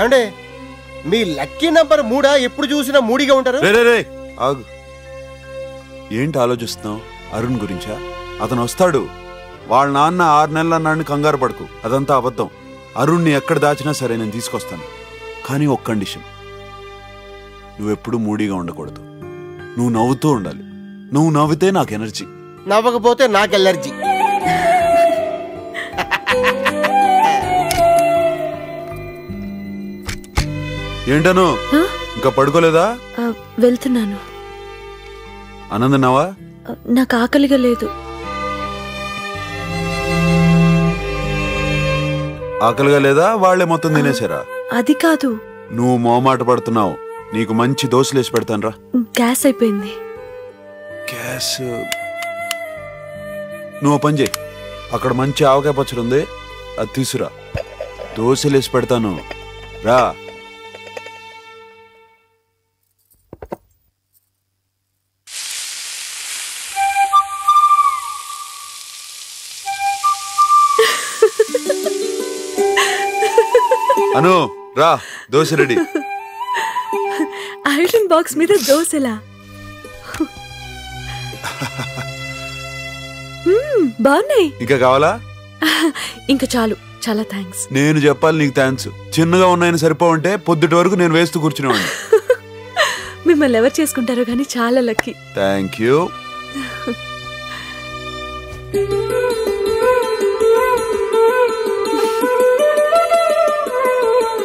ఏమండి మీ lucky number 3 ఎప్పుడు చూసినా మూడిగా ఉంటారు. ఆగు, ఏంటి ఆలోచిస్తున్నావు? అరుణ్ గురించా? అతను వస్తాడు. వాళ్ళ నాన్న 6 నెలలు అన్నాడని కంగారు పడకు, అదంతా అబద్ధం. అరుణ్ని ఎక్కడ దాచినా సరే నేను తీసుకొస్తాను. కానీ ఒక్క కండిషన్, నువ్వెప్పుడు మూడీగా ఉండకూడదు. నువ్వు నవ్వుతూ ఉండాలి. నువ్వు నవ్వితే నాకు ఎనర్జీ, నవ్వకపోతే నాకు ఎలర్జీ. ఏంటను ఇంకా పడుకోలేదా? వెళ్తున్నాను. ఆనందన్నావా? నాకు ఆకలిగా లేదు. ఆకలిగా లేదా? వాళ్లే మొత్తం తినేసారా? అది కాదు. నువ్వు మోమాట పడుతున్నావు. నీకు మంచి దోశలు వేసి పెడతాను రా. గ్యాస్ అయిపోయింది. గ్యాస్? నువ్వు పని చేయి, అక్కడ మంచి ఆవకాయ పచ్చడి ఉంది, అది తీసురా. దోశలు వేసి పెడతాను రా. అను రా, దోశ రెడీ. ఐరన్ బాక్స్ మీద దోశలా? బాగున్నాయి. ఇంకా కావాలా? ఇంకా చాలు, చాలా థ్యాంక్స్. నేను చెప్పాలి నీకు థ్యాంక్స్. చిన్నగా ఉన్నాయని సరిపోవంటే పొద్దుటి వరకు నేను వేస్తూ కూర్చునేవాడిని. మిమ్మల్ని ఎవరు చేసుకుంటారో కానీ చాలా lucky. Thank you.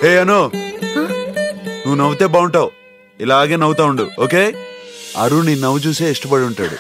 Hey Anu, నువ్వు నవ్వుతే బాగుంటావు. ఇలాగే నవ్వుతా ఉండు, ఓకే? అరుణ్ నీ నవ్వు చూసే ఇష్టపడి ఉంటాడు.